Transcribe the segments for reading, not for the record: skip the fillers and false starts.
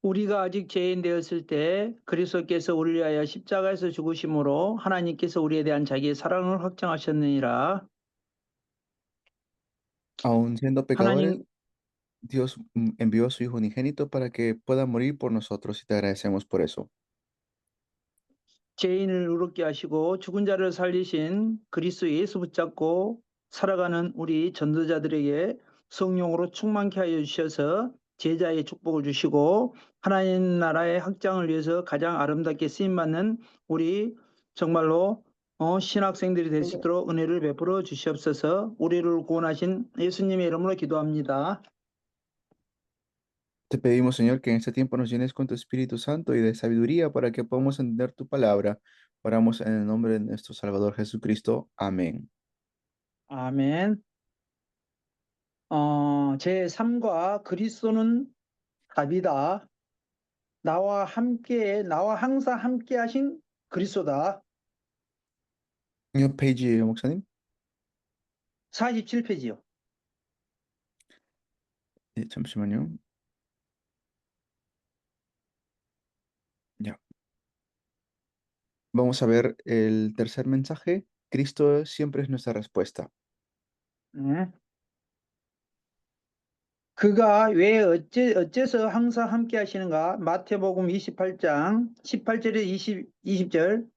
우리가 아직 죄인 되었을 때 그리스도께서 우리를 위하여 십자가에서 죽으심으로 하나님께서 우리에 대한 자기의 사랑을 확정하셨느니라. Aun siendo pecadores, 하나님 Dios envió a su Hijo unigénito para que pueda morir por nosotros y te agradecemos por eso. 죄인을 의롭게 하시고 죽은 자를 살리신 그리스도 예수 붙잡고 살아가는 우리 전도자들에게 성령으로 충만케 하여 주셔서 제자의 축복을 주시고 하나님 나라의 확장을 위해서 가장 아름답게 쓰임받는 우리 정말로 신학생들이 될 수 있도록 은혜를 베풀어 주시옵소서. 우리를 구원하신 예수님의 이름으로 기도합니다. Te pedimos, Señor, que en este tiempo nos llenes con tu Espíritu Santo y de sabiduría para que podamos entender tu palabra. Oramos en el nombre de nuestro Salvador Jesucristo. Amén. 아멘. 제3과 그리스도는 답이다. 나와 항상 함께 하신 그리스도다. 몇 페이지예요, 목사님? 47페이지요. 잠시만요. Ya. Vamos a ver el tercer mensaje. Cristo siempre es nuestra respuesta. 네. 그가 왜 어째서 항상 함께 하시는가? 마태복음 28장 18절에 20절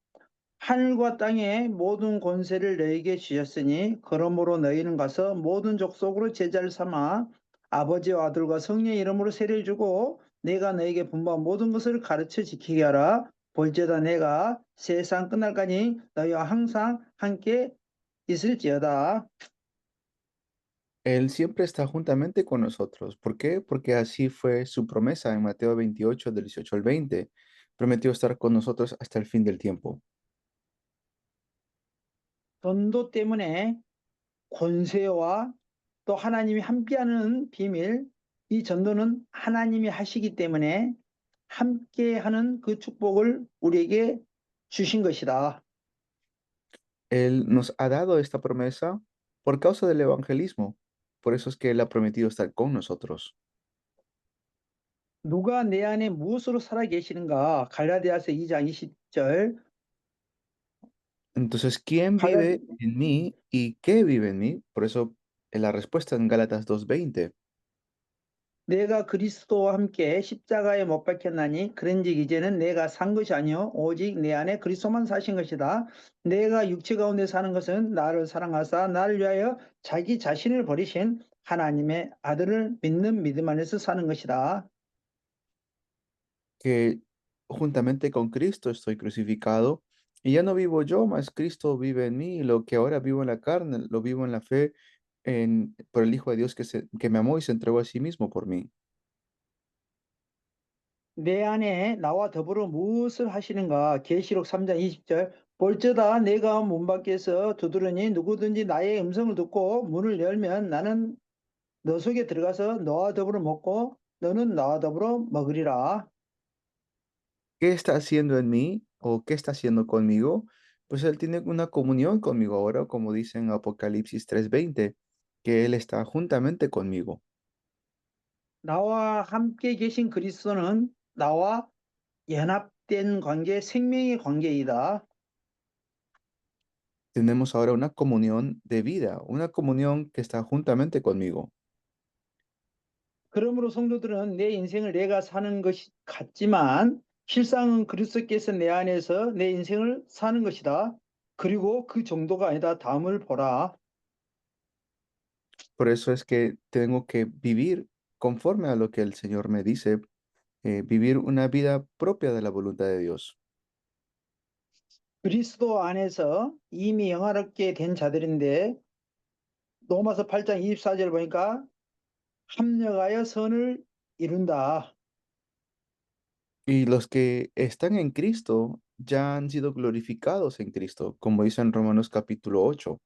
하늘과 땅의 모든 권세를 너에게 주셨으니 그러므로 너희는 가서 모든 족속으로 제자를 삼아 아버지와 아들과 성령의 이름으로 세례를 주고 내가 너에게 분부한 모든 것을 가르쳐 지키게 하라. 볼지어다 내가 세상 끝날까지 너희와 항상 함께 있을지어다. Él siempre está juntamente con nosotros. ¿Por qué? Porque así fue su promesa en Mateo 28, del 18 al 20. Prometió estar con nosotros hasta el fin del tiempo. 전도 때문에 권세와 또 하나님이 함께하는 비밀, 이 전도는 하나님이 하시기 때문에 함께하는 그 축복을 우리에게 주신 것이다. Él nos ha dado esta promesa por causa del evangelismo. Por eso es que Él ha prometido estar con nosotros. 누가 내 안에 무엇으로 살아 계시는가? 갈라디아서 2장 20절. Entonces, ¿quién 갈라, vive en mí y qué vive en mí? Por eso, la respuesta en Gálatas 2:20. 내가 그리스도와 함께 십자가에 못 박혔나니 그런즉 이제는 내가 산 것이 아니요 오직 내 안에 그리스도만 사신 것이다. 내가 육체 가운데 사는 것은 나를 사랑하사 나를 위하여 자기 자신을 버리신 하나님의 아들을 믿는 믿음 안에서 사는 것이다. Que juntamente con Cristo estoy crucificado y ya no vivo yo, mas Cristo vive en mí y lo que ahora vivo en la carne, lo vivo en la fe por el Hijo de Dios que me amó y se entregó a sí mismo por mí. 내 안에 나와 더불어 무엇을 하시는가? 계시록 3장 20절. 볼지어다 내가 문 밖에서 두드러니 누구든지 나의 음성을 듣고 문을 열면 나는 너 속에 들어가서 너와 더불어 먹고 너는 나와 더불어 먹으리라. ¿Qué está haciendo en mí o qué está haciendo conmigo? Pues Él tiene una comunión conmigo ahora, como dice en Apocalipsis 3:20, que Él está juntamente conmigo. 나와 함께 계신 그리스도는 나와 연합된 관계, 생명의 관계이다. Tenemos ahora una comunión de vida, una comunión que está juntamente conmigo. 그러므로 성도들은 내 인생을 내가 사는 것이 같지만 실상은 그리스도께서 내 안에서 내 인생을 사는 것이다. 그리고 그 정도가 아니다. 다음을 보라. Por eso es que tengo que vivir conforme a lo que el Señor me dice, vivir una vida propia de la voluntad de Dios. 그리스도 안에서 이미 영화롭게 된 자들인데 로마서 8장 24절 보니까 합력하여 선을 이룬다. Y los que están en Cristo ya han sido glorificados en Cristo, como dice en Romanos capítulo 8.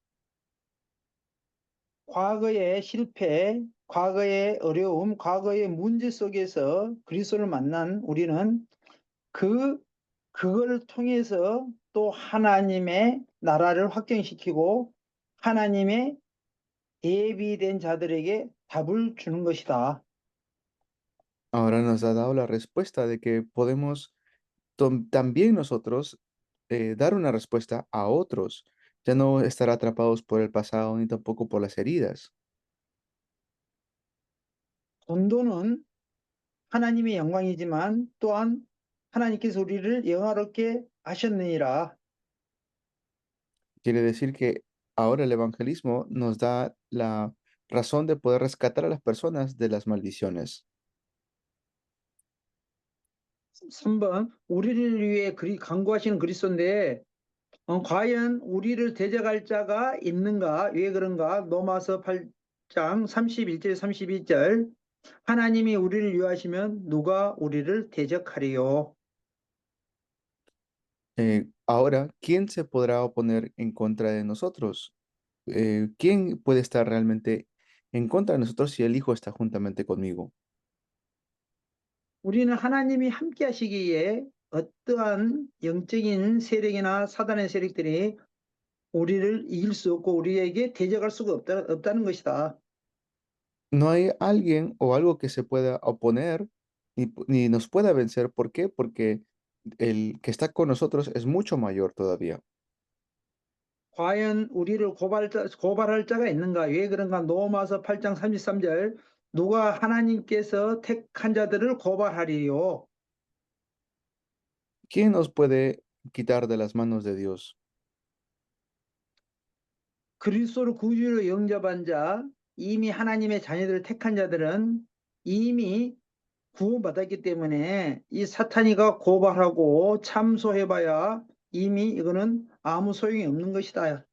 과거의 실패, 과거의 어려움, 과거의 문제 속에서 그리스도를 만난 우리는 그걸 통해서 또 하나님의 나라를 확정시키고 하나님의 예비된 자들에게 답을 주는 것이다. Ahora nos ha dado la respuesta de que podemos también nosotros dar una respuesta a otros, ya no estar atrapados por el pasado ni tampoco por las heridas. 전도는 하나님의 영광이지만 또한 하나님께서 우리를 영화롭게 하셨느니라. Quiere decir que ahora el evangelismo nos da la razón de poder rescatar a las personas de las maldiciones. 3번 우리를 위해 간구하시는 그리스도인데 과연 우리를 대적할 자가 있는가? 왜 그런가? 로마서 8장 31절 32절 하나님이 우리를 위하시면 누가 우리를 대적하리요? Ahora, ¿quién se podrá oponer en contra de nosotros? ¿Quién puede estar realmente en contra de nosotros si el Hijo está juntamente conmigo? 우리는 하나님이 함께 하시기에 어떠한 영적인 세력이나 사단의 세력들이 우리를 이길 수 없고 우리에게 대적할 수가 없다는 것이다. No hay alguien o algo que se pueda oponer ni nos pueda vencer. ¿Por qué? Porque el que está con nosotros es mucho mayor todavía. 과연 우리를 고발할 자가 있는가? 왜 그런가? 로마서 8장 33절 누가 하나님께서 택한 자들을 고발하리요? ¿Quién nos puede quitar de las manos de Dios? 그리스도를 구주로 영접한 자, 이미 하나님의 자녀들을 택한 자들은 이미 구원받았기 때문에 이 사탄이가 고발하고 참소해봐야 이미 이거는 아무 소용이 없는 것이다.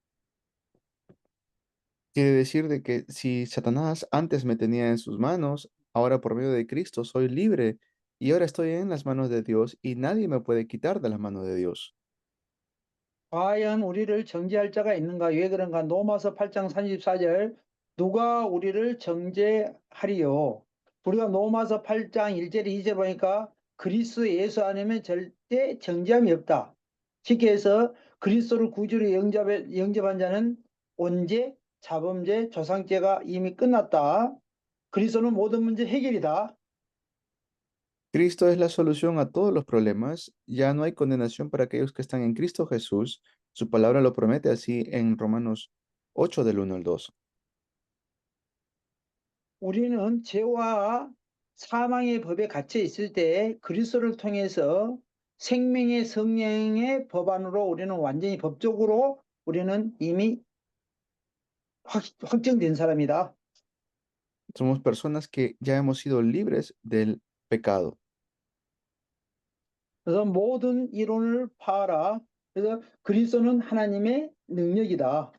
Quiere decir de que si Satanás antes me tenía en sus manos, ahora por medio de Cristo soy libre y ahora estoy en las manos de Dios y nadie me puede quitar de las manos de Dios. 과연 우리를 정죄할 자가 있는가? 왜 그런가? 로마서 8장 34절 누가 우리를 정죄하리요? 우리가 로마서 8장 1절 2절 보니까 그리스도 예수 아니면 절대 정죄함이 없다. 쉽게 해서 그리스도를 구주로 영접한 자는 on죄, 자범죄, 조상죄가 이미 끝났다. 그리스도는 모든 문제 해결이다. Cristo es la solución a todos los problemas. Ya no hay condenación para aquellos que están en Cristo Jesús. Su palabra lo promete así en Romanos 8 del 1 al 2. 우리는 죄와 사망의 법에 갇혀 있을 때 그리스도를 통해서 생명의 성령의 법안으로 우리는 완전히 법적으로 우리는 이미 확정된 사람이다. Somos personas que ya hemos sido libres del pecado. 그래서 모든 이론을 파하라. 그래서 그리스도는 하나님의 능력이다.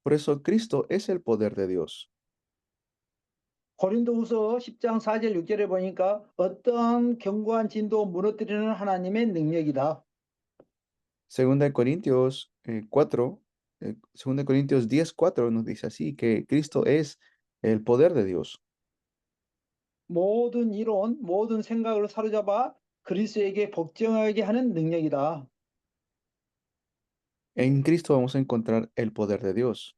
Por eso Cristo es el poder de Dios. 고린도후서 10장 4절 6절에 보니까 어떤 견고한 진도 무너뜨리는 하나님의 능력이다. Segunda de Corintios 4, Segunda de Corintios 10:4 nos dice así, que Cristo es el poder de Dios. 모든 이론, 모든 생각을 사로잡아 그리스도에게 복종하게 하는 능력이다. En Cristo vamos a encontrar el poder de Dios.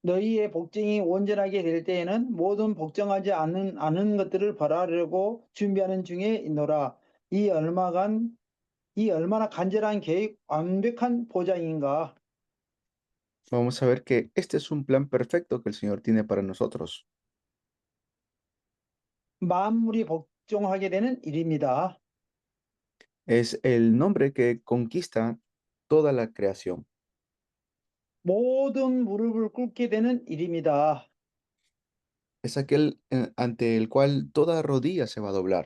너희의 복종이 온전하게 될 때에는 모든 복종하지 않은 것들을 벌하려고 준비하는 중에 있노라. 이 얼마나 간절한 계획, 완벽한 보장인가. Vamos a ver que este es un plan perfecto que el Señor tiene para nosotros. 만물이 복종하게 되는 일입니다. Es el nombre que conquista toda la creación. 모든 무릎을 꿇게 되는 일입니다. Es aquel ante el cual toda rodilla se va a doblar.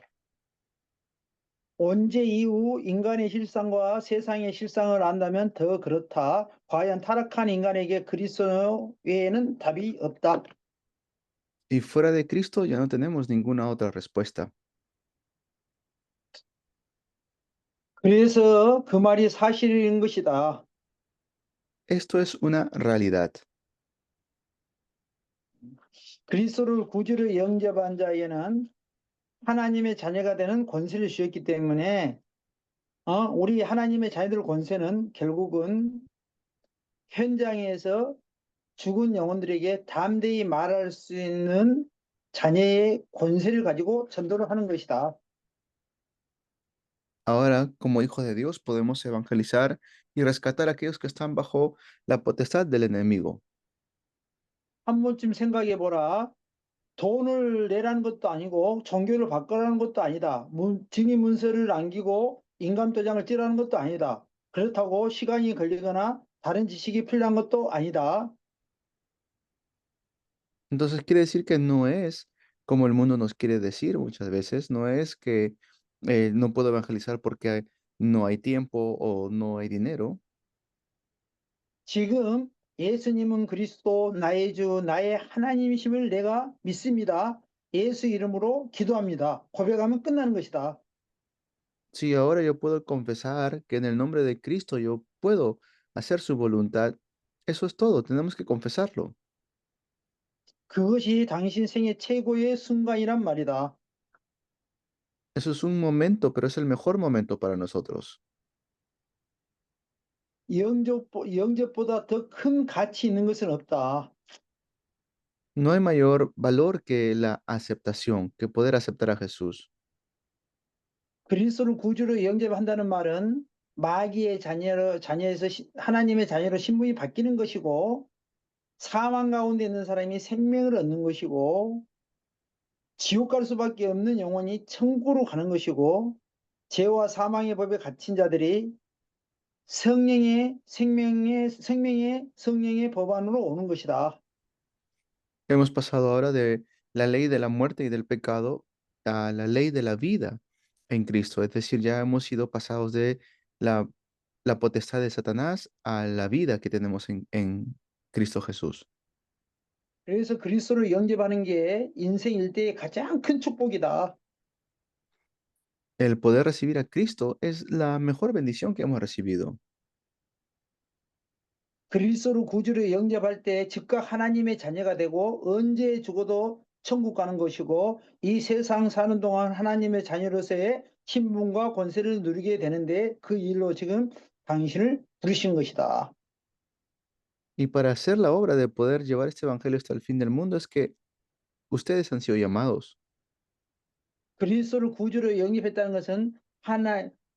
언제 이후 인간의 실상과 세상의 실상을 안다면 더 그렇다. 과연 타락한 인간에게 그리스도 외에는 답이 없다. Y fuera de Cristo ya no tenemos ninguna otra respuesta. 그래서 그 말이 사실인 것이다. Esto es una realidad. 그리스도를 구주로 영접한 자에는 하나님의 자녀가 되는 권세를 주셨기 때문에 우리 하나님의 자녀들 권세는 결국은 현장에서 죽은 영혼들에게 담대히 말할 수 있는 자녀의 권세를 가지고 전도를 하는 것이다. Ahora, como hijos de Dios, podemos evangelizar y rescatar a aquellos que están bajo la potestad del enemigo. 한 번쯤 생각해 보라. 돈을 내라는 것도 아니고 종교를 바꾸라는 것도 아니다. 증인 문서를 남기고 인감도장을 찌라는 것도 아니다. 그렇다고 시간이 걸리거나 다른 지식이 필요한 것도 아니다. Entonces quiere decir que no es como el mundo nos quiere decir muchas veces, no es que no puedo evangelizar porque no hay tiempo o no hay dinero. 지금 예수님은 그리스도 나의 주 나의 하나님이심을 내가 믿습니다. 예수 이름으로 기도합니다. 고백하면 끝나는 것이다. Si ahora yo puedo confesar que en el nombre de Cristo yo puedo hacer su voluntad, eso es todo, tenemos que confesarlo. 그것이 당신 생애 최고의 순간이란 말이다. Eso es un momento, pero es el mejor momento para nosotros. 영접보다 더 큰 가치 있는 것은 없다. No hay mayor valor que la aceptación, que poder aceptar a Jesús. 그리스도를 구주로 영접한다는 말은 마귀의 자녀에서 하나님의 자녀로 신분이 바뀌는 것이고 사망 가운데 있는 사람이 생명을 얻는 것이고 지옥 갈 수밖에 없는 영혼이 천국으로 가는 것이고 죄와 사망의 법에 갇힌 자들이 성령의 법 안으로 오는 것이다. Hemos pasado ahora de la ley de la muerte y del pecado a la ley de la vida en Cristo. Es decir, ya hemos sido pasados de la, la potestad de Satanás a la vida que tenemos en Cristo Jesús. 그래서 그리스도를 영접하는 게 인생 일대의 가장 큰 축복이다. El poder recibir a Cristo es la mejor bendición que hemos recibido. 그리스도를 구주로 영접할 때 즉각 하나님의 자녀가 되고 언제 죽어도 천국 가는 것이고 이 세상 사는 동안 하나님의 자녀로서의 신분과 권세를 누리게 되는데 그 일로 지금 당신을 부르신 것이다. Y para hacer la obra de poder llevar este evangelio hasta el fin del mundo es que ustedes han sido llamados. 그리스도를 구주로 영접했다는 것은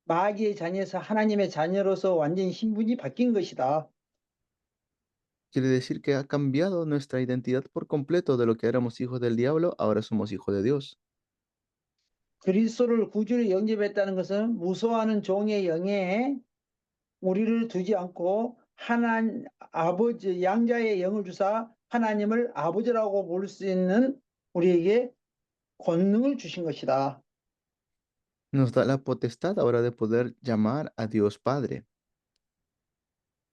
마귀의 자녀에서 하나님의 자녀로서 완전히 신분이 바뀐 것이다. Quiere decir que ha cambiado nuestra identidad por completo de lo que éramos hijos del diablo, ahora somos hijos de Dios. 그리스도를 구주로 영접했다는 것은 무소하는 종의 영에 우리를 두지 않고 아버지 양자의 영을 주사 하나님을 아버지라고 부를 수 있는 우리에게 권능을 주신 것이다. Nos da la potestad ahora de poder llamar a Dios Padre.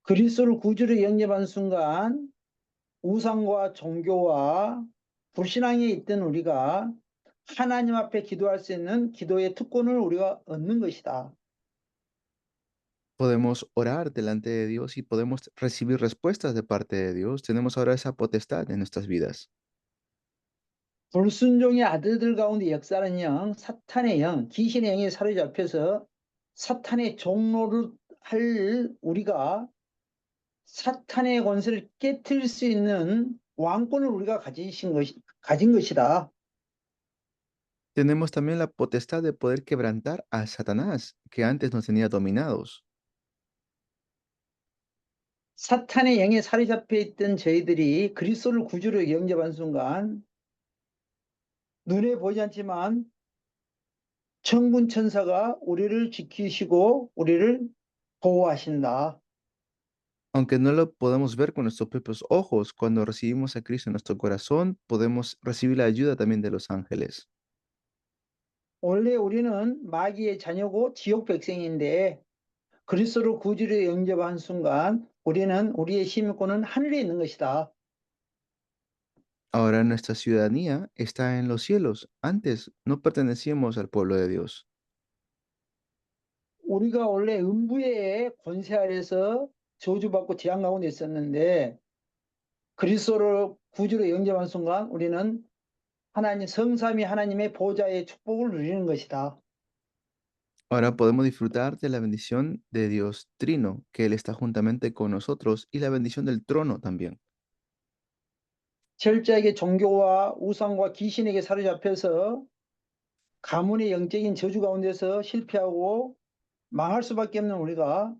그리스도를 구주로 영접한 순간 우상과 종교와 불신앙에 있던 우리가 하나님 앞에 기도할 수 있는 기도의 특권을 우리가 얻는 것이다. Podemos orar delante de Dios y podemos recibir respuestas de parte de Dios. Tenemos ahora esa potestad en nuestras vidas. 불순종의 아들들 가운데 역사하는 영, 사탄의 영, 귀신의 영에 사로잡혀서 사탄의 종로를 할 우리가 사탄의 권세를 깨뜨릴 수 있는 왕권을 우리가 가진 것이다. Tenemos también la potestad de poder quebrantar a Satanás, que antes nos tenía dominados. 사탄의 영에 사로잡혀 있던 저희들이 그리스도를 구주로 영접한 순간 눈에 보이지 않지만 천군 천사가 우리를 지키시고 우리를 보호하신다. Aunque no lo podemos ver con nuestros propios ojos, cuando recibimos a Cristo en nuestro corazón, podemos recibir la ayuda también de los ángeles. 원래 우리는 마귀의 자녀고 지옥 백성인데 그리스도를 구주로 영접한 순간 우리는 우리의 시민권은 하늘에 있는 것이다. Ahora nuestra ciudadanía está en los cielos. Antes no pertenecíamos al pueblo de Dios. 우리가 원래 음부의 권세 아래서 저주받고 재앙 가운데 있었는데 그리스도를 구주로 영접한 순간 우리는 하나님 성삼위 하나님의 보좌의 축복을 누리는 것이다. Ahora podemos disfrutar de la bendición de Dios Trino, que Él está juntamente con nosotros, y la bendición del trono también. 철저하게 종교와 우상과 귀신에게 사로잡혀서 가문의 영적인 저주 가운데서 실패하고 망할 수밖에 없는 우리가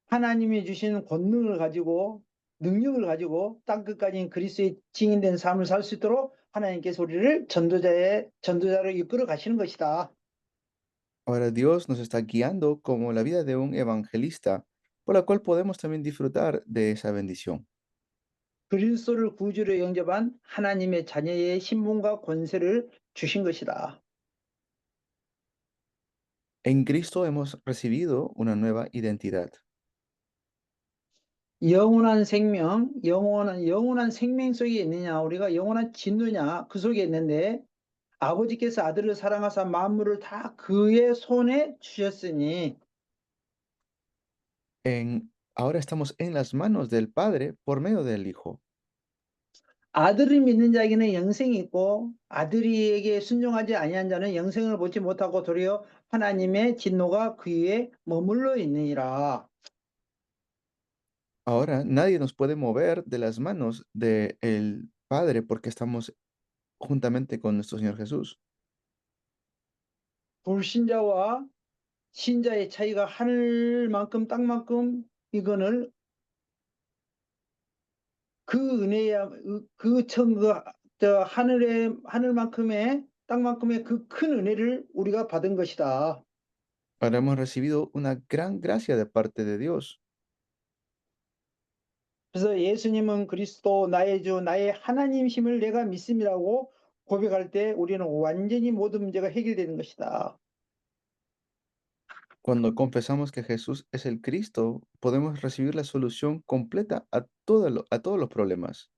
하나님이 주신 권능을 가지고 능력을 가지고 땅끝까지 그리스도의 증인된 삶을 살 수 있도록 하나님께서 우리를 전도자로 이끌어 가시는 것이다. Ahora Dios nos está guiando como la vida de un evangelista, por la cual podemos también disfrutar de esa bendición. 그리스도를 구주로 영접한 하나님의 자녀의 신분과 권세를 주신 것이다. En Cristo hemos recibido una nueva identidad. 영원한 생명, 영원한 생명 속에 있느냐, 우리가 영원한 진노냐, 그 속에 있는데 아버지께서 아들을 사랑하사 만물을 다 그의 손에 주셨으니 Ahora estamos en las manos del Padre por medio del Hijo. 아들을 믿는 자에게는 영생이 있고 아들에게 순종하지 아니한 자는 영생을 보지 못하고 도리어 하나님의 진노가 그 위에 머물러 있느니라. Ahora nadie nos puede mover de las manos del Padre porque estamos juntamente con nuestro Señor Jesús. 불신자와 신자의 차이가 하늘만큼 땅만큼 이거는 그 은혜야 하늘만큼의 땅만큼의 그 큰 은혜를 우리가 받은 것이다. Ahora hemos recibido una gran gracia de parte de Dios. 그래서 예수님은 그리스도 나의 주 나의 하나님심을 내가 믿음이라고 고백할 때 우리는 완전히 모든 문제가 해결되는 것이다. Cuando confesamos que Jesús es el Cristo, podemos recibir la solución completa a todos los problemas.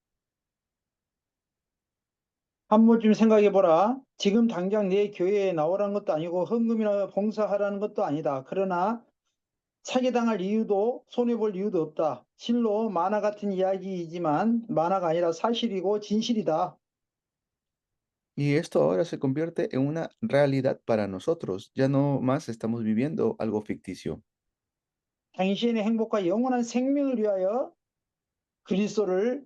한 번쯤 생각해 보라. 지금 당장 내 교회에 나오라는 것도 아니고 헌금이나 봉사하라는 것도 아니다. 그러나 사기당할 이유도 손해볼 이유도 없다. 실로 만화 같은 이야기이지만 만화가 아니라 사실이고 진실이다. Y esto ahora se convierte en una realidad para nosotros. Ya no más estamos viviendo algo ficticio. 당신의 행복과 영원한 생명을 위하여 그리스도를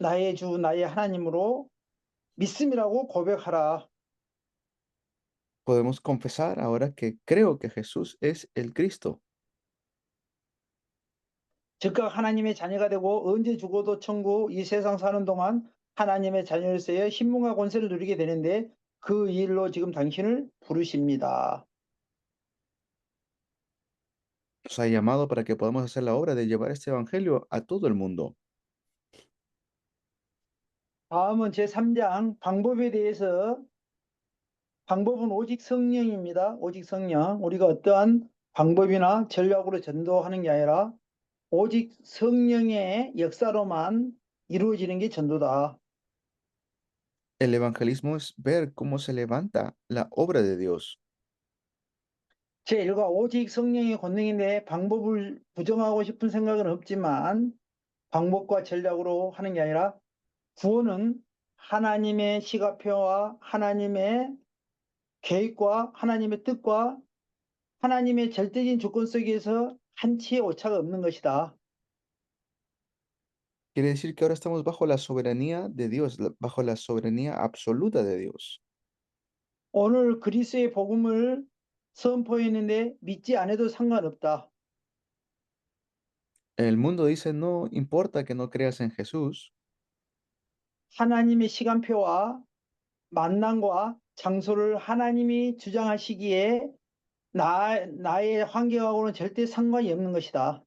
나의 주 나의 하나님으로 믿음이라고 고백하라. Podemos confesar ahora que creo que Jesús es el Cristo. 즉각 하나님의 자녀가 되고 언제 죽어도 천국 이 세상 사는 동안 하나님의 자녀로서의 신분과 권세를 누리게 되는데 그 일로 지금 당신을 부르십니다. Nos ha llamado para que podamos hacer la obra de llevar este evangelio a todo el mundo. 다음은 제3장 방법에 대해서 방법은 오직 성령입니다. 오직 성령. 우리가 어떠한 방법이나 전략으로 전도하는 게 아니라 오직 성령의 역사로만 이루어지는 게 전도다. El evangelismo es ver cómo se levanta la obra de Dios. 제1과 오직 성령의 권능인데 방법을 부정하고 싶은 생각은 없지만 방법과 전략으로 하는 게 아니라 구원은 하나님의 시가표와 하나님의 계획과 하나님의 뜻과 하나님의 절대적인 조건 속에서 한치의 오차가 없는 것이다. Quiere decir que ahora estamos bajo la soberanía de Dios, bajo la soberanía absoluta de Dios. 오늘 그리스도의 복음을 선포했는데 믿지 않아도 상관없다. El mundo dice, no importa que no creas en Jesús, 하나님의 시간표와 만남과 장소를 하나님이 주장하시기에 나의 환경하고는 절대 상관이 없는 것이다.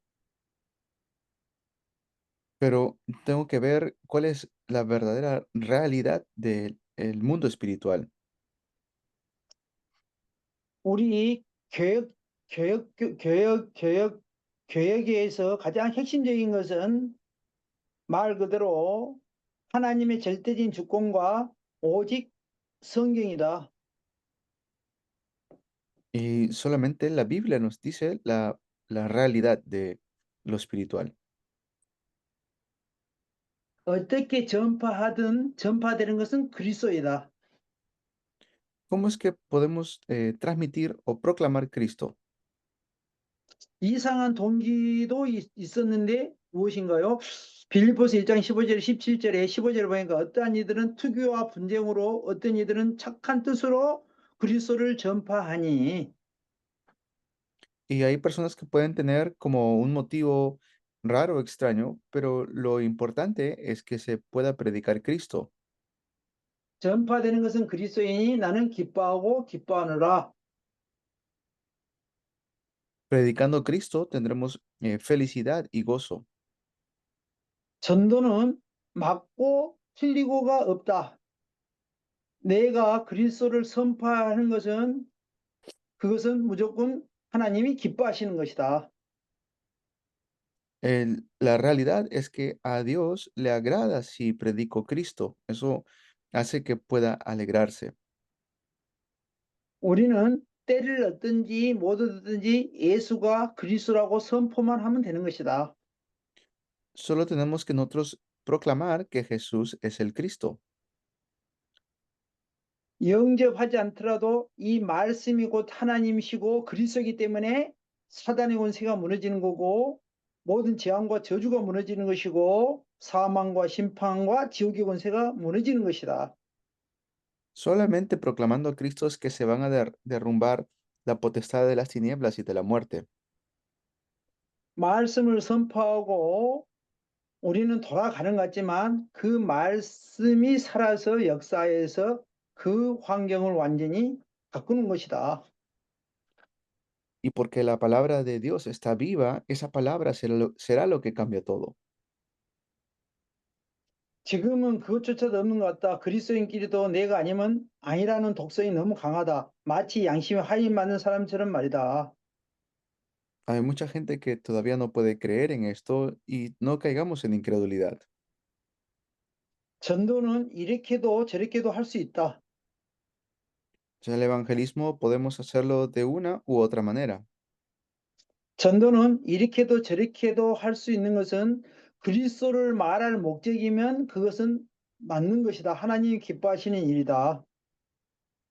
pero tengo que ver cuál es la verdadera realidad del el mundo espiritual. 우리 교역, 교역, 교역, 교역, 교역에서 가장 핵심적인 것은 말 그대로 하나님의 절대적인 주권과 오직 성경이다. Y solamente la Biblia nos dice la realidad de lo espiritual. 어떻게 전파하든 전파되는 것은 그리스도이다. ¿Cómo es que podemos transmitir o proclamar Cristo? 이상한 동기도 있었는데 무엇인가요? 빌립보서 1장 15절 17절에 15절에 보니까 어떠한 이들은 투기와 분쟁으로 어떤 이들은 착한 뜻으로 그리스도를 전파하니 Y hay personas que pueden tener como un motivo raro o extraño, pero lo importante es que se pueda predicar Cristo. 전파되는 것은 그리스도이니 나는 기뻐하고 기뻐하노라. Predicando Cristo tendremos felicidad y gozo. 전도는 맞고 틀리고가 없다. 내가 그리스도를 선포하는 것은 그것은 무조건 하나님이 기뻐하시는 것이다. La realidad es que a Dios le agrada si predico Cristo. Eso hace que pueda alegrarse. 우리는 때를 얻든지 못 얻든지 예수가 그리스도라고 선포만 하면 되는 것이다. Solo tenemos que nosotros proclamar que Jesús es el Cristo. 영접하지 않더라도 이 말씀이 곧 하나님이시고 그리스도이기 때문에 사단의 권세가 무너지는 거고 모든 재앙과 저주가 무너지는 것이고 사망과 심판과 지옥의 권세가 무너지는 것이다. Solamente proclamando a Cristo es que se van a derrumbar la potestad de las tinieblas y de la muerte. 말씀을 선포하고 우리는 돌아가는 것 같지만 그 말씀이 살아서 역사에서 그 환경을 완전히 바꾸는 것이다. Y porque la palabra de Dios está viva, esa palabra será lo que cambia todo. 지금은 그것조차도 없는 것 같다. 그리스도인끼리도 내가 아니면 아니라는 독성이 너무 강하다. 마치 양심이 하인 맞는 사람처럼 말이다. Hay mucha gente que todavía no puede creer en esto y no caigamos en incredulidad. 전도는 이렇게도 저렇게도 할 수 있다. O sea, el evangelismo podemos hacerlo de una u otra manera. 전도는 이렇게도 저렇게도 할 수 있는 것은 그리스도를 말할 목적이면 그것은 맞는 것이다. 하나님이 기뻐하시는 일이다.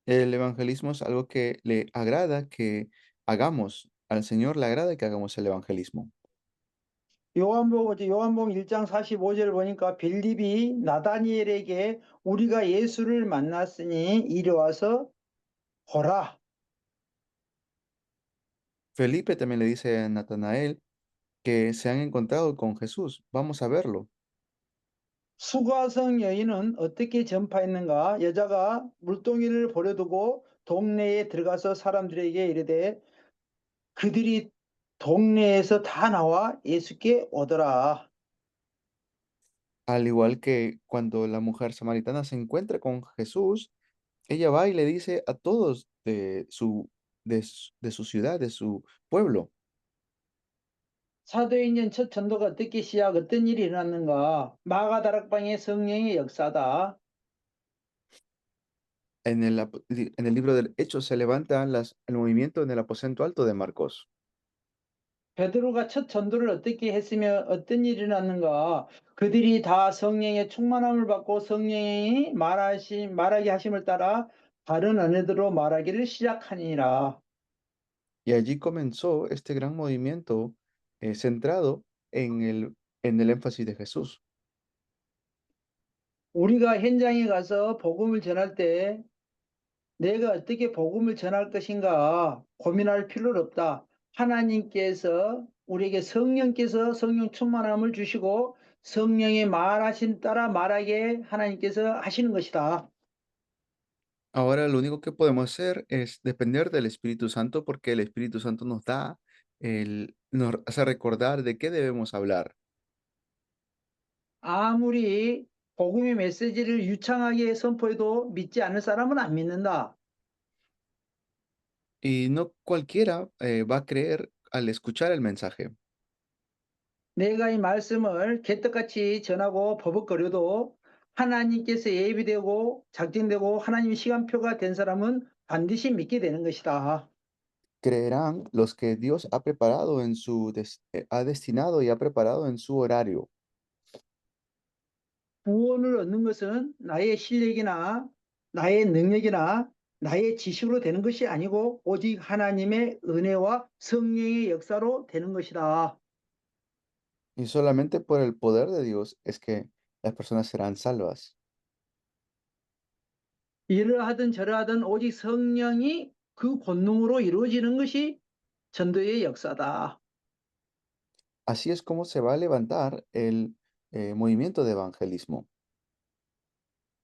El evangelismo es algo que le agrada que hagamos. Al Señor le agrada que hagamos el evangelismo. 요한복음 1장 45절 보니까 빌립이 나다니엘에게 우리가 예수를 만났으니 이리 와서 보라. Felipe también le dice a Natanael que se han encontrado con Jesús. Vamos a verlo. 수가성 여인은 어떻게 전파했는가? 여자가 물동이를 버려두고 동네에 들어가서 사람들에게 이르되 그들이 동네에서 다 나와 예수께 오더라. Al igual que cuando la mujer samaritana se encuentra con Jesús, ella va y le dice a todos de su ciudad, de su pueblo. 사도행전 첫 전도가 어떻게 어떤 일이 일어났는가? 마가다락방의 성령의 역사다. En el libro del Hechos se levanta el movimiento en el aposento alto de Marcos. 베드로가 첫 전도를 어떻게 했으며 어떤 일이 일어났는가? 그들이 다 성령의 충만함을 받고 성령이 말하게 하심을 따라 다른 언어대로 말하기를 시작하니라. Y allí comenzó este gran movimiento centrado en el énfasis de Jesús. 우리가 현장에 가서 복음을 전할 때 내가 어떻게 복음을 전할 것인가 고민할 필요는 없다. 하나님께서 우리에게 성령께서 성령 충만함을 주시고 성령의 말하신 따라 말하게 하나님께서 하시는 것이다. Ahora lo único que podemos hacer es depender del Espíritu Santo porque el Espíritu Santo nos hace recordar de qué debemos hablar. 아무리 복음의 메시지를 유창하게 선포해도 믿지 않는 사람은 안 믿는다. Y no cualquiera va a creer al escuchar el mensaje. 내가 이 말씀을 개떡같이 전하고 버벅거려도 하나님께서 예비되고 작정되고 하나님 시간표가 된 사람은 반드시 믿게 되는 것이다. Creerán los que Dios ha preparado ha destinado y ha preparado en su horario. 구원을 얻는 것은 나의 실력이나 나의 능력이나 나의 지식으로 되는 것이 아니고 오직 하나님의 은혜와 성령의 역사로 되는 것이다. Y solamente por el poder de Dios es que las personas serán salvas. 이러하든 저러하든 오직 성령이 그 권능으로 이루어지는 것이 전도의 역사다. Así es como se va a levantar el movimiento de evangelismo.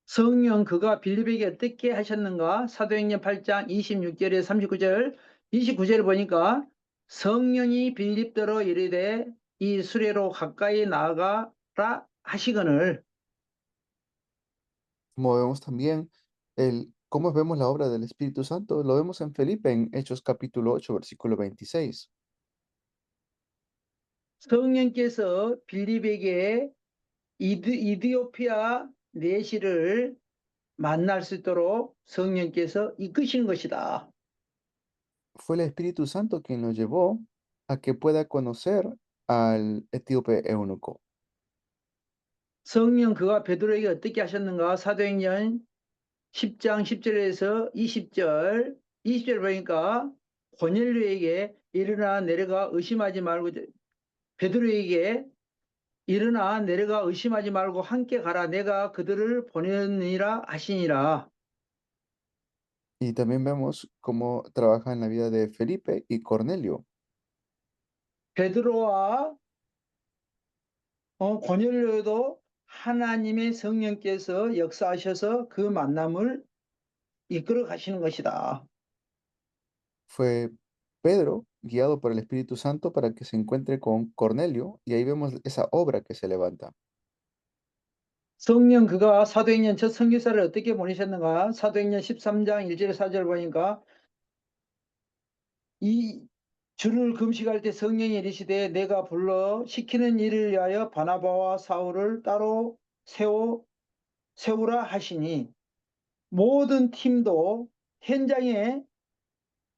성령 그가 빌립에게 어떻게 하셨는가? 사도행전 8장 26절에 39절, 29절을 보니까 성령이 빌립더러 이르되 이 수레로 가까이 나아가라 하시거늘. Como vemos también cómo vemos la obra del Espíritu Santo, lo vemos en Felipe en Hechos capítulo 8 versículo 26. 성령께서 빌립에게 이디오피아 내시를 만날 수 있도록 성령께서 이끄신 것이다. Fue el Espíritu Santo quien lo llevó a que pueda conocer al etíope eunuco. 성령 그가 베드로에게 어떻게 하셨는가? 사도행전 10장 10절에서 20절, 20절 보니까 고넬료에게 일어나 내려가 의심하지 말고 베드로에게 일어나 내려가 의심하지 말고 함께 가라. 내가 그들을 보내니라 하시니라. Y también vemos cómo trabaja en la vida de Felipe y Cornelio. 베드로와 고넬료도 하나님의 성령께서 역사하셔서 그 만남을 이끌어 가시는 것이다. Fue Pedro guiado por el Espíritu Santo para que se encuentre con Cornelio y ahí vemos esa obra que se levanta. 성령 그가 사도행전 첫 선교사를 어떻게 보내셨는가? 사도행전 13장 1절 4절 보니까 이 주를 금식할 때 성령이 이르시되 내가 불러 시키는 일을 위하여 바나바와 사울을 따로 세우라 하시니 모든 팀도 현장에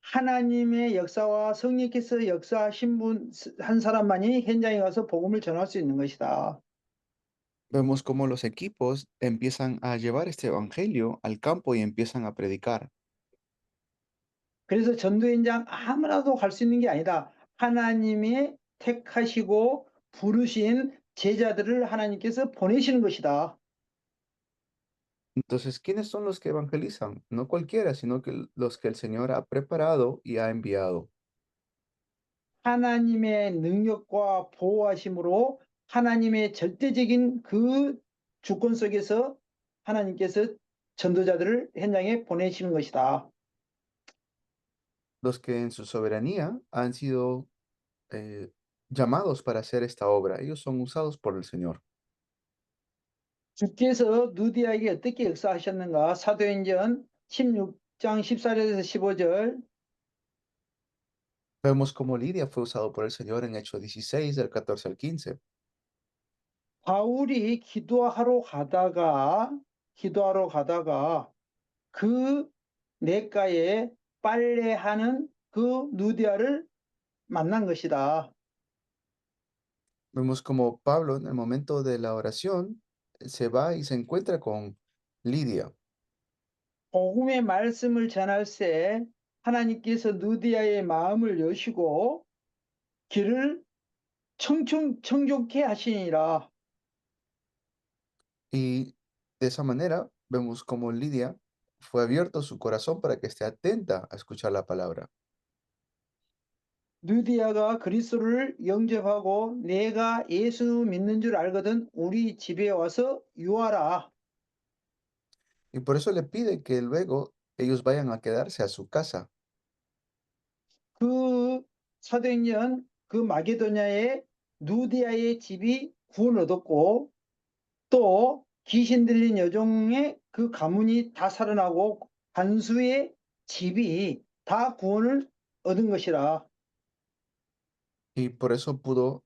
하나님의 역사와 성령께서 역사하신 한 사람만이 현장에 가서 복음을 전할 수 있는 것이다. Vemos cómo los equipos empiezan a llevar este evangelio al campo y empiezan a predicar. 그래서 전도 현장 아무나도 갈 수 있는 게 아니다. 하나님의 택하시고 부르신 제자들을 하나님께서 보내시는 것이다. Entonces, ¿quiénes son los que evangelizan? No cualquiera, sino que los que el Señor ha preparado y ha enviado. 하나님의 능력과 보호하심으로 하나님의 절대적인 그 주권 속에서 하나님께서 전도자들을 현장에 보내시는 것이다. Los que en su soberanía han sido eh, llamados para hacer esta obra. Ellos son usados por el Señor. 주께서 누디아에게 어떻게 역사하셨는가? 사도행전 16장 14절에서 15절. Vemos cómo Lidia fue usado por el Señor en Hechos 16, del 14 al 15. 바울이 기도하러 가다가 그 냇가에 빨래하는 그 누디아를 만난 것이다. Vemos como Pablo en el momento de la oración se va y se encuentra con Lidia. 복음의 말씀을 전할 때 하나님께서 누디아의 마음을 여시고 길을 청종케 하시니라. Y de esa manera vemos como Lidia fue abierto su corazón para que esté atenta a escuchar la palabra. 누디아가 그리스도를 영접하고 내가 예수 믿는 줄 알거든 우리 집에 와서 유하라. Y por eso le pide que luego ellos vayan a quedarse a su casa. 그 사도행전 그 마게도냐의 누디아의 집이 구원 얻었고 또 귀신 들린 여종의 그 가문이 다 살아나고 간수의 집이 다 구원을 얻은 것이라. Y por eso pudo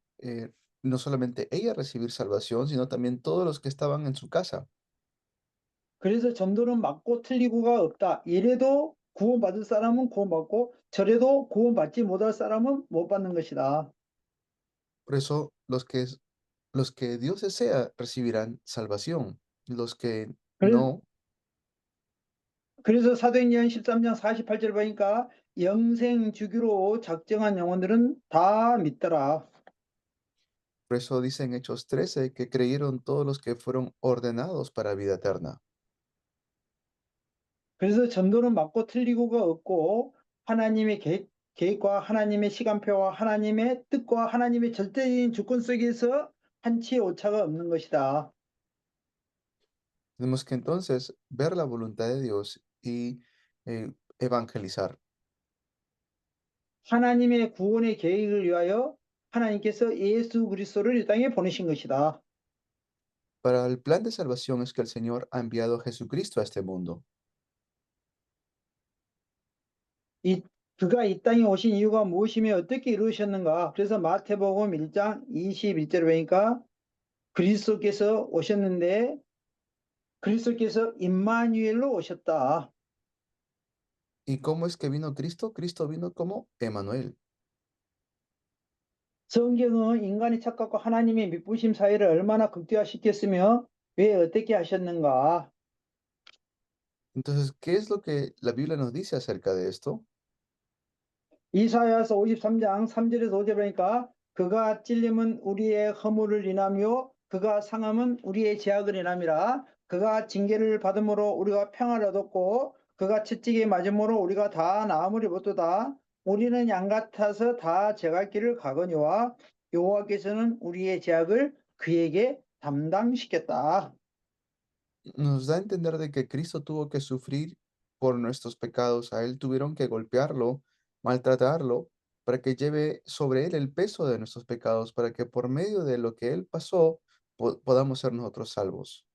no solamente ella recibir salvación, sino también todos los que estaban en su casa. 그래서 전도는 맞고 틀리고가 없다. 이래도 구원받을 사람은 구원받고 저래도 구원받지 못할 사람은 못 받는 것이다. Por eso los que Dios desea recibirán salvación. Los que 그래- no, 그래서 사도행전 13장 48절 보니까 영생 주기로 작정한 영혼들은 다 믿더라. Por eso dice en Hechos 13 que creyeron todos los que fueron ordenados para vida eterna. 그래서 전도는 맞고 틀리고가 없고 하나님의 계획과 하나님의 시간표와 하나님의 뜻과 하나님의 절대적인 주권 속에서 한치의 오차가 없는 것이다. Tenemos que entonces ver la voluntad de Dios y evangelizar. 하나님의 구원의 계획을 위하여 하나님께서 예수 그리스도를 이 땅에 보내신 것이다. Para el plan de salvación es que el Señor ha enviado a Jesucristo a este mundo. 이 그가 이 땅에 오신 이유가 무엇이며 어떻게 이루셨는가? 그래서 마태복음 1장 21절에 보니까 그리스도께서 오셨는데 그리스도께서 임마누엘로 오셨다. ¿Y cómo es que vino Cristo? Cristo vino como Emanuel. 성경은 인간의 착각과 하나님의 미쁘심 사이를 얼마나 극대화시켰으며 왜 어떻게 하셨는가? Entonces, ¿qué es lo que la Biblia nos dice acerca de esto? 이사야서 53장 3절에서 5절 보니까 그가 찔림은 우리의 허물을 인하며 그가 상함은 우리의 죄악을 인함이라 그가 징계를 받음으로 우리가 평화를 얻었고 그가 채찍에 맞음으로 우리가 다 나음을 입었도다. 우리는 양 같아서 다 제갈 길을 가거니와 여호와께서는 우리의 죄악을 그에게 담당시켰다. Nos da a entender de que Cristo tuvo que sufrir por nuestros pecados. A él tuvieron que golpearlo, maltratarlo, para que lleve sobre él el peso de nuestros pecados, para que por medio de lo que él pasó, podamos ser nosotros salvos.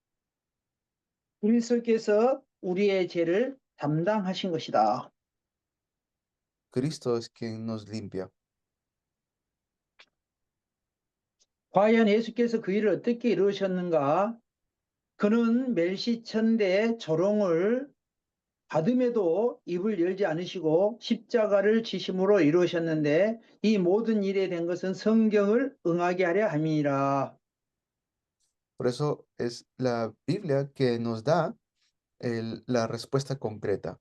그리스도께서 우리의 죄를 담당하신 것이다. Cristo es quien nos limpia. 과연 예수께서 그 일을 어떻게 이루셨는가? 그는 멸시천대 조롱을 받음에도 입을 열지 않으시고 십자가를 지심으로 이루셨는데 이 모든 일에 된 것은 성경을 응하게 하려 함이니라. Por eso es la Biblia que nos da la respuesta concreta.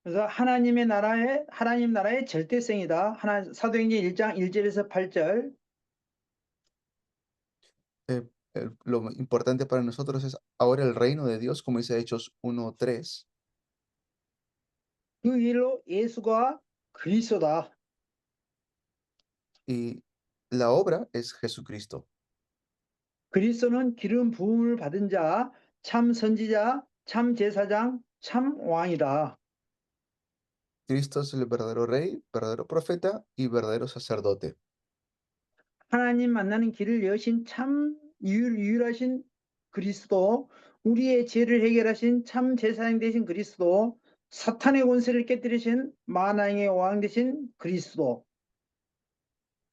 그래서 하나님 나라의 절대성이다. 사도행전 1장 1절에서 8절. Lo importante para nosotros es ahora el reino de Dios, como dice Hechos 1:3, 그 일로 예수가 그리스도다. y la obra es Jesucristo. 그리스도는 기름 부음을 받은 자, 참 선지자, 참 제사장, 참 왕이다. Cristo es el verdadero rey, verdadero profeta y verdadero sacerdote. 하나님 만나는 길을 여신 참 유일하신 그리스도, 우리의 죄를 해결하신 참 제사장 되신 그리스도, 사탄의 권세를 깨뜨리신 만왕의 왕 되신 그리스도,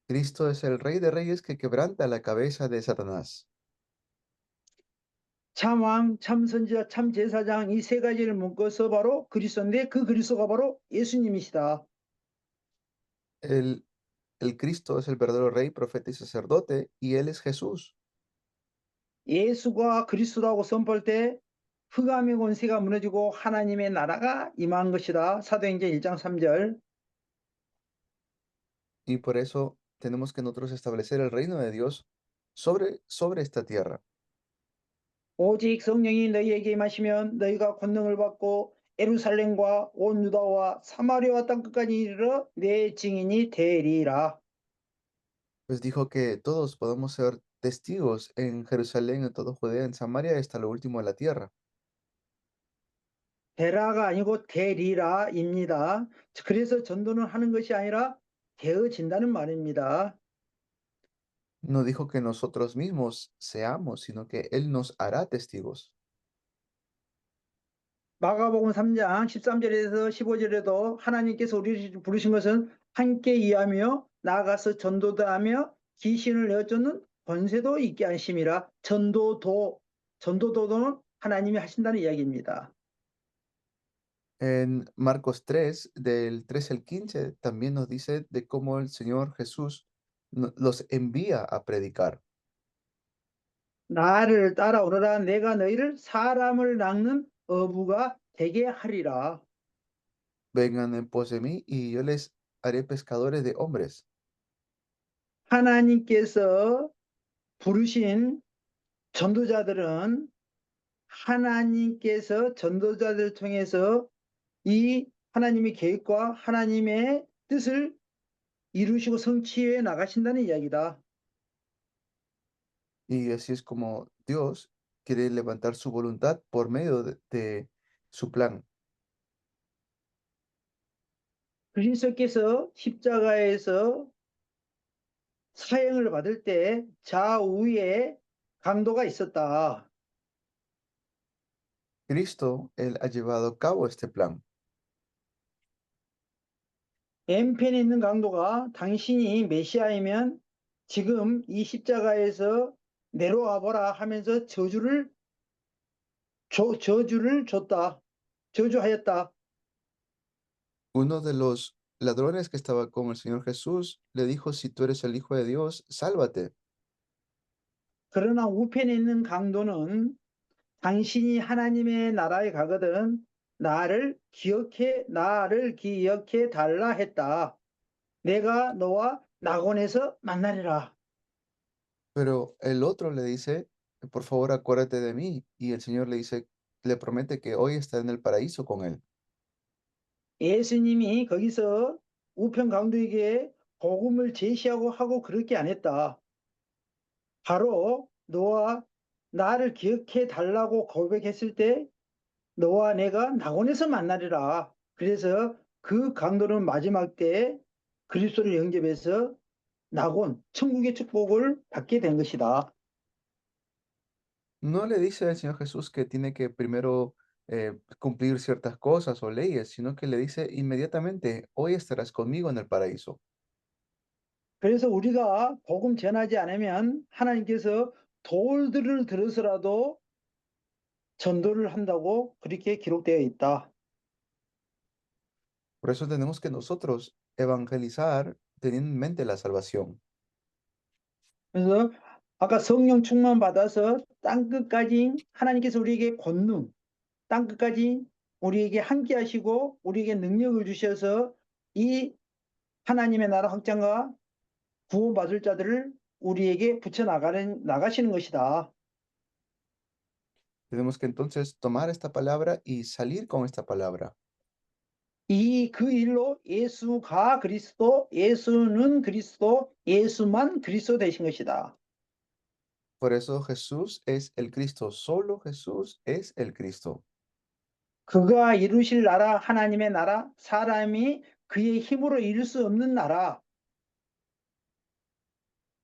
Cristo es el rey de reyes que quebranta la cabeza de Satanás. 참 왕, 참 선지자, 참 제사장 이 세 가지를 묶어서 바로 그리스도인데 그 그리스도가 바로 예수님이시다. El, el Cristo es el verdadero rey, profeta y sacerdote, y Él es Jesús. 예수가 그리스도라고 선포할 때 흑암의 권세가 무너지고 하나님의 나라가 임한 것이다. 사도행전 1장 3절. Y por eso tenemos que nosotros establecer el reino de Dios sobre esta tierra. 오직 성령이 너희에게 임하시면 너희가 권능을 받고 예루살렘과 온 유다와 사마리아와 땅끝까지 이르러 내 증인이 되리라. Pues dijo que todos podemos ser testigos en Jerusalén, en toda Judea, en Samaria, y hasta lo último de la tierra. 되라가 아니고 되리라입니다. 그래서 전도는 하는 것이 아니라 되어진다는 말입니다. No dijo que nosotros mismos seamos, sino que Él nos hará testigos. 마가복음 3장 13절에서 15절에도 하나님께서 우리를 부르신 것은 함께 일하며 나아가서 전도도 하며 귀신을 내어쫓는 권세도 있게 하심이라. 전도도는 하나님이 하신다는 이야기입니다. En Marcos 3, del 13 al 15, también nos dice de cómo el Señor Jesús los envía a predicar. 나를 따라오너라. 내가 너희를 사람을 낚는 어부가 되게 하리라. Vengan en pos de mí y yo les haré pescadores de hombres. 하나님께서 부르신 전도자들은 하나님께서 전도자들 통해서 이 하나님의 계획과 하나님의 뜻을 이루시고 성취해 나가신다는 이야기다. Y así es como Dios quiere levantar su voluntad por medio de su plan. 그리스도께서 십자가에서 사형을 받을 때 좌우에 강도가 있었다. Cristo, Él ha llevado a cabo este plan. 왼편에 있는 강도가 당신이 메시아이면 지금 이 십자가에서 내려와 보라 하면서 저주를 줬다. 저주하였다. Uno de los ladrones que estaba con el Señor Jesús le dijo, si tú eres el Hijo de Dios, sálvate. 그러나 우편에 있는 강도는 당신이 하나님의 나라에 가거든 나를 기억해 달라 했다. 내가 너와 낙원에서 만나리라. Pero el otro le dice, por favor, acuérdate de mí. Y el Señor le dice, le promete que hoy está en el paraíso con él. 예수님이 거기서 우편 강도에게 복음을 제시하고 하고 그럴 게 안 했다. 바로 너와 나를 기억해 달라고 고백했을 때 너와 내가 낙원에서 만나리라. 그래서 그 강도는 마지막 때 그리스도를 영접해서 낙원, 천국의 축복을 받게 된 것이다. No le dice al Señor Jesús que tiene que primero cumplir ciertas cosas o leyes, sino que le dice inmediatamente, hoy estarás conmigo en el paraíso. 그래서 우리가 복음 전하지 않으면 하나님께서 돌들을 들어서라도 전도를 한다고 그렇게 기록되어 있다. Por eso tenemos que nosotros evangelizar teniendo en mente la salvación. 그래서 아까 성령 충만 받아서 땅끝까지 하나님께서 우리에게 권능, 땅끝까지 우리에게 함께 하시고 우리에게 능력을 주셔서 이 하나님의 나라 확장과 구원받을 자들을 우리에게 나가시는 것이다. Tenemos que entonces tomar esta palabra y salir con esta palabra. 그 일로 예수가 그리스도, 예수는 그리스도, 예수만 그리스도 되신 것이다. Por eso Jesús es el Cristo, solo Jesús es el Cristo. 그가 이루실 나라, 하나님의 나라, 사람이 그의 힘으로 이룰 수 없는 나라,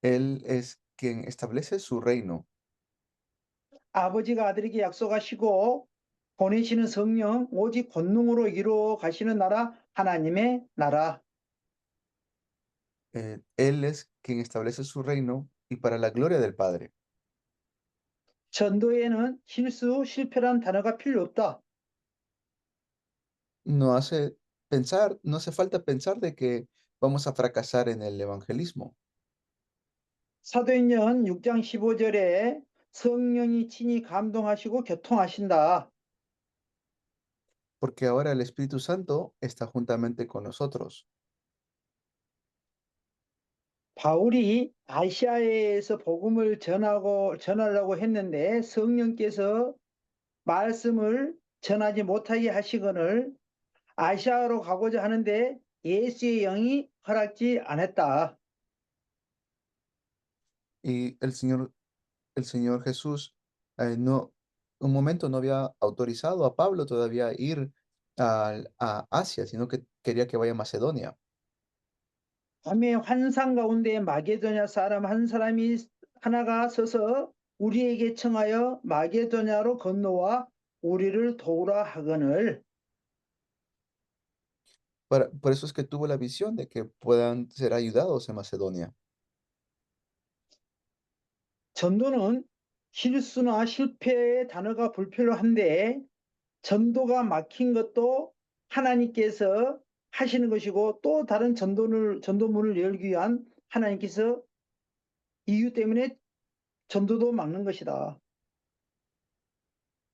Él es quien establece su reino. 아버지가 아들에게 약속하시고 보내시는 성령, 오직 권능으로 이루어 가시는 나라, 하나님의 나라. Él es quien establece su reino y para la gloria del Padre. 전도에는 실패란 단어가 필요 없다. No hace no hace falta pensar de que vamos a fracasar en el evangelismo, 사도행전 6장 15절에 성령이 친히 감동하시고 교통하신다. porque ahora el Espíritu Santo está juntamente con nosotros. 바울이 아시아에서 복음을 전하려고 했는데 성령께서 말씀을 전하지 못하게 하시거늘 아시아로 가고자 하는데 예수의 영이 허락지 않았다. Y el Señor Jesús, no, un momento no había autorizado a Pablo todavía a ir a Asia, sino que quería que vaya a Macedonia. 밤의 환상 가운데 마게도냐 사람 한 사람이 하나가 서서 우리에게 청하여 마게도냐로 건너와 우리를 도우라 하거늘 Por eso es que tuvo la visión de que puedan ser ayudados en Macedonia. 전도는 실수나 실패의 단어가 불필요한데 전도가 막힌 것도 하나님께서 하시는 것이고 또 다른 전도문을 열기 위한 하나님께서 이유 때문에 전도도 막는 것이다.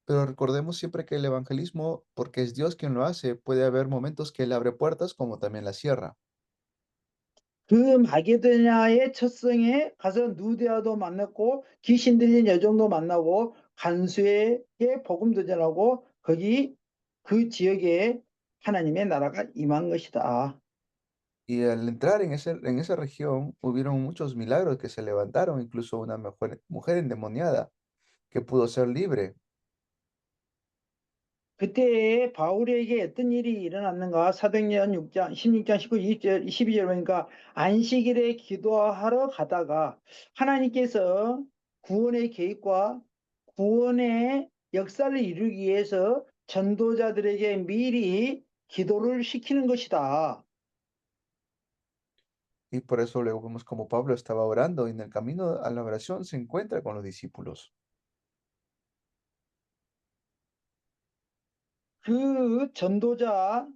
Pero recordemos siempre que el evangelismo, porque es Dios quien lo hace, puede haber momentos que Él abre puertas como también las cierra. 그 마게도냐의 첫 성에 가서 누디아도 만났고 귀신 들린 여종도 만나고 간수에게 복음도 전하고 거기 그 지역에 하나님의 나라가 임한 것이다. Y al entrar en esa región, hubieron muchos milagros que se levantaron, incluso una mujer endemoniada que pudo ser libre. 그때 바울에게 어떤 일이 일어났는가? 사도행전 6장 16장 19, 20절, 22절 보니까 안식일에 기도하러 가다가 하나님께서 구원의 계획과 구원의 역사를 이루기 위해서 전도자들에게 미리 기도를 시키는 것이다. Y por eso luego vemos como Pablo estaba orando y en el camino a la oración se encuentra con los discípulos. 그 전도자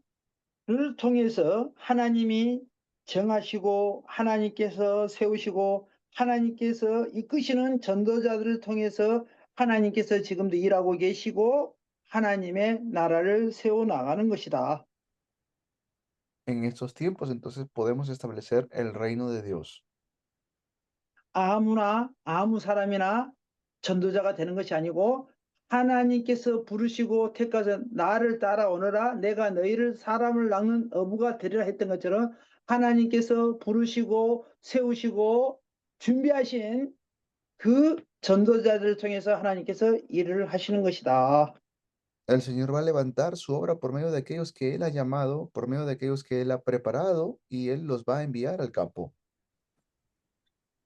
를 통해서 하나님이 정하시고 하나님께서 세우시고 하나님께서 이끄시는 전도자들을 통해서 하나님께서 지금도 일하고 계시고 하나님의 나라를 세워 나가는 것이다. En estos tiempos entonces podemos establecer el reino de Dios. 아무나 아무 사람이나 전도자가 되는 것이 아니고 하나님께서 부르시고 택하사 나를 따라오너라 내가 너희를 사람을 낚는 어부가 되리라 했던 것처럼 하나님께서 부르시고 세우시고 준비하신 그 전도자들을 통해서 하나님께서 일을 하시는 것이다. El Señor va a levantar su obra por medio de aquellos que Él ha llamado, por medio de aquellos que Él ha preparado y Él los va a enviar al campo.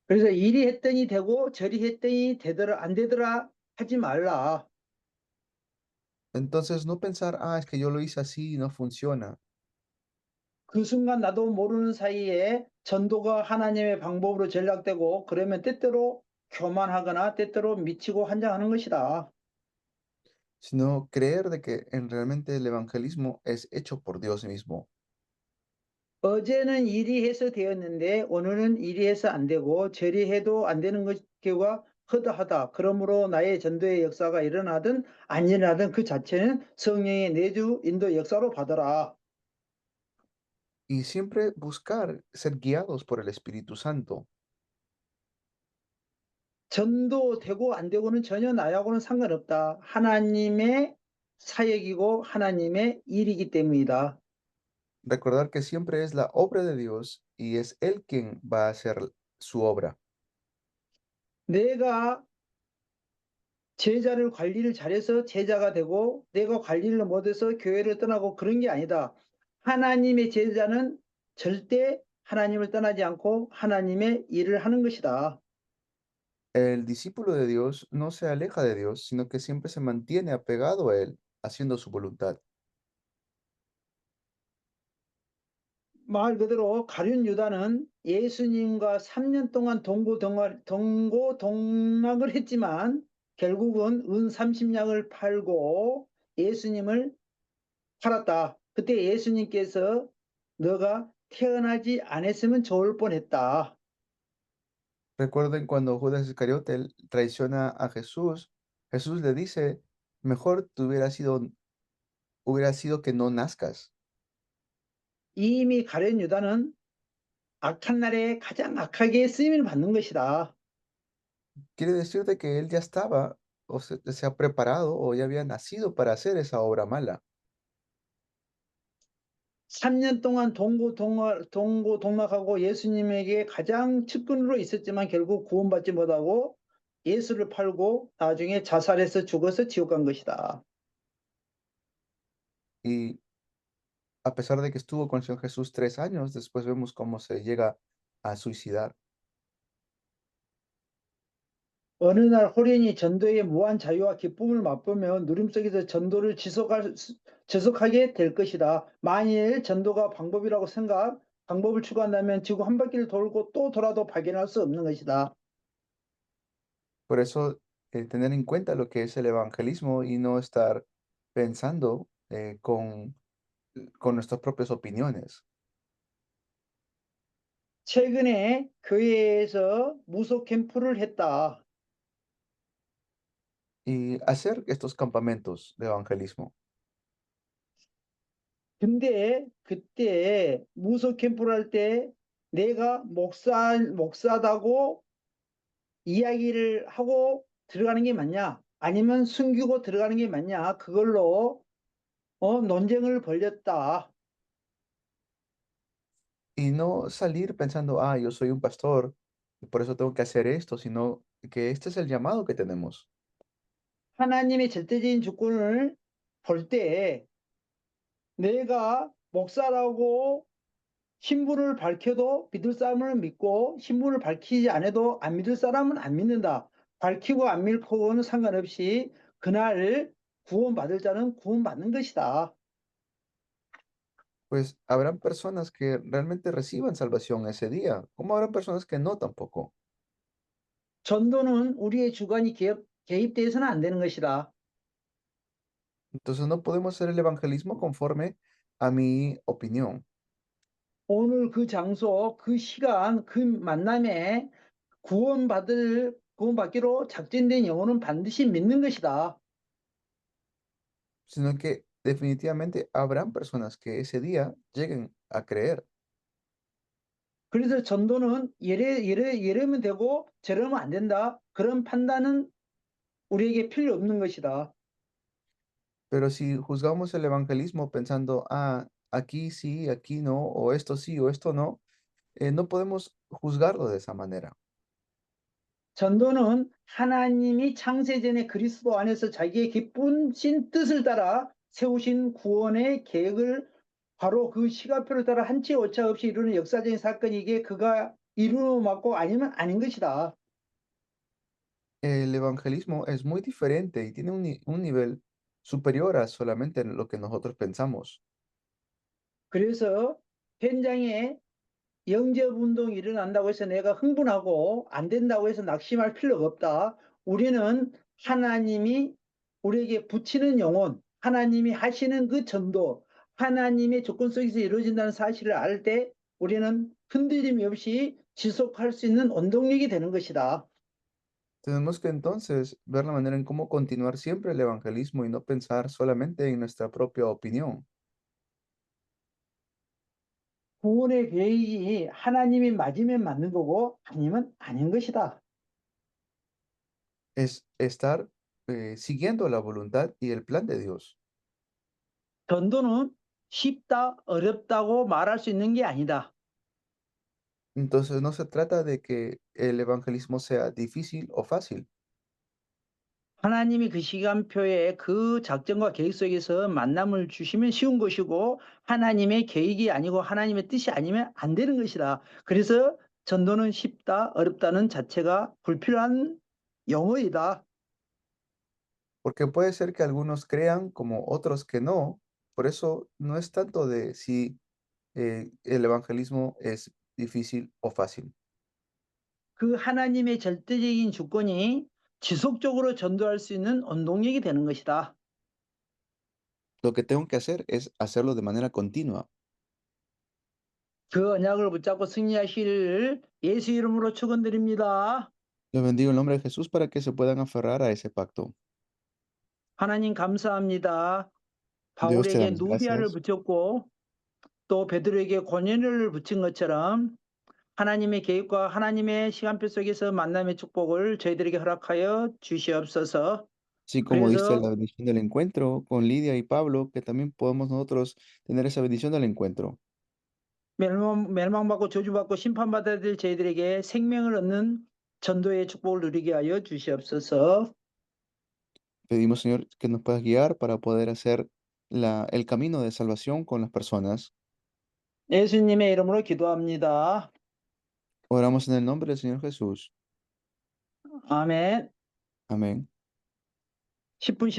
그래서 이리 했더니 되고 저리 했더니 되더라 안 되더라 하지 말라. Entonces no pensar, ah, es que yo lo hice así y no funciona. 그 순간 나도 모르는 사이에 전도가 하나님의 방법으로 전락되고 그러면 때때로 교만하거나 때때로 미치고 한장하는 것이다. Sino creer de que realmente el evangelismo es hecho por Dios mismo. 어제는 이리 해서 되었는데 오늘은 이리 해서 안 되고 저리 해도 안 되는 것 경우가 허다하다. 그러므로 나의 전도의 역사가 일어나든 안 일어나든 그 자체는 성령의 내주 인도 역사로 받아라. Y siempre buscar ser guiados por el Espíritu Santo. 전도되고 안 되고는 전혀 나하고는 상관없다. 하나님의 사역이고 하나님의 일이기 때문이다. Recordar que siempre es la obra de Dios y es Él quien va a hacer su obra. 내가 제자를 관리를 잘해서 제자가 되고 내가 관리를 못해서 교회를 떠나고 그런 게 아니다. 하나님의 제자는 절대 하나님을 떠나지 않고 하나님의 일을 하는 것이다. El discípulo de Dios no se aleja de Dios, sino que siempre se mantiene apegado a Él, haciendo su voluntad. 말 그대로 가룟 유다는 예수님과 3년 동안 동고동락을 했지만 결국은 은 30냥을 팔고 예수님을 팔았다. 그때 예수님께서 너가 태어나지 않았으면 좋을 뻔했다. Recuerden cuando Judas Iscariote él traiciona a Jesús, Jesús le dice, mejor te hubiera sido que no nazcas. 이미 가룟 유다는 악한 날에 가장 악하게 쓰임을 받는 것이다. Quiere decir de que él ya estaba, se ha preparado o ya había nacido para hacer esa obra mala. 3년 동안 동고동락하고 예수님에게 가장 측근으로 있었지만 결국 구원받지 못하고 예수를 팔고 나중에 자살해서 죽어서 지옥 간 것이다. Y a pesar de que estuvo con el Señor Jesús 3 años, después vemos cómo se llega a suicidar. 어느 날 호련히 전도의 무한 자유와 기쁨을 맛보며 누림 속에서 전도를 지속하게 될 것이다. 만일 전도가 방법을 추구한다면 지구 한 바퀴를 돌고 또 돌아도 발견할 수 없는 것이다. Por eso, tener en cuenta lo que es el evangelismo y no estar pensando con nuestras propias opiniones. 최근에 교회에서 무속 캠프를 했다. Y hacer estos campamentos de evangelismo. 근데 그때 무속 캠프를 할 때 내가 목사다고 이야기를 하고 들어가는 게 맞냐? 아니면 숨기고 들어가는 게 맞냐? 그걸로 논쟁을 벌였다. Y no salir pensando, ah, yo soy un pastor y por eso tengo que hacer esto, sino que este es el llamado que tenemos. 하나님의 절대적인 주권을 볼 때 내가 목사라고 신분을 밝혀도 믿을 사람은 믿고 신분을 밝히지 않아도 안 믿을 사람은 안 믿는다. 밝히고 안 믿고는 상관없이 그날 구원받을 자는 구원받는 것이다. Pues habrán personas que realmente reciban salvación ese día, como habrán personas que no tampoco. 전도는 우리의 주관이 개입돼서는 안 되는 것이다. Entonces no podemos hacer el evangelismo conforme a mi opinión. 오늘 그 장소, 그 시간, 그 만남에 구원받기로 작정된 영혼은 반드시 믿는 것이다. Sino que definitivamente habrán personas que ese día lleguen a creer. 그래서 전도는 이러면 되고 저러면 안 된다. 그런 판단은 우리에게 필요 없는 것이다. Pero si juzgamos el evangelismo pensando, ah, aquí sí, aquí no, o esto sí, o esto no, no podemos juzgarlo de esa manera. 전도는 하나님이 창세전에 그리스도 안에서 자기의 기쁘신 뜻을 따라 세우신 구원의 계획을 바로 그 시간표를 따라 한치 오차 없이 이루는 역사적인 사건이기에 그가 이루어 맞고 아니면 아닌 것이다. El evangelismo es muy diferente y tiene un nivel superior a solamente lo que nosotros pensamos. 그래서 현장에 영접 운동이 일어난다고 해서 내가 흥분하고 안 된다고 해서 낙심할 필요가 없다. 우리는 하나님이 우리에게 붙이는 영혼, 하나님이 하시는 그 전도, 하나님의 조건 속에서 이루어진다는 사실을 알 때 우리는 흔들림이 없이 지속할 수 있는 원동력이 되는 것이다. Tenemos que entonces ver la manera en cómo continuar siempre el evangelismo y no pensar solamente en nuestra propia opinión. 구원의 계획이 하나님이 맞으면 맞는 거고 아니면 아닌 것이다. Es estar siguiendo la voluntad y el plan de Dios. 전도는 쉽다, 어렵다고 말할 수 있는 게 아니다. Entonces no se trata de que el evangelismo sea difícil o fácil, 하나님이 그 시간표에 그 작전과 계획 속에서 만남을 주시면 쉬운 것이고 하나님의 계획이 아니고 하나님의 뜻이 아니면 안 되는 것이다. 그래서 전도는 쉽다, 어렵다는 자체가 불필요한 용어이다. porque puede ser que algunos crean como otros que no. Por eso no es tanto de si el evangelismo es difícil o fácil. 그 하나님의 절대적인 주권이 지속적으로 전도할 수 있는 원동력이 되는 것이다. Lo que tengo que hacer es hacerlo de manera continua. 그 언약을 붙잡고 승리하실 예수 이름으로 축원드립니다. Les bendigo en el nombre de Jesús para que se puedan aferrar a ese pacto. 하나님 감사합니다. Dios te da 바울에게 las 누비아를 gracias. 붙였고 또 베드로에게 고넬료를 붙인 것처럼 하나님의 계획과 하나님의 시간표 속에서 만남의 축복을 저희들에게 허락하여 주시옵소서. Así como diste 그래서 la bendición del encuentro con Lidia y Pablo, que también podemos nosotros tener esa bendición del encuentro. 멸망받고 저주받고 심판받아야 될 저희들에게 생명을 얻는 전도의 축복을 누리게 하여 주시옵소서. Pedimos, Señor, que nos puedas guiar para poder hacer el camino de salvación con las personas. 예수님의 이름으로 기도합니다. Oramos en el nombre del Señor Jesús. 아멘. Amén. 10분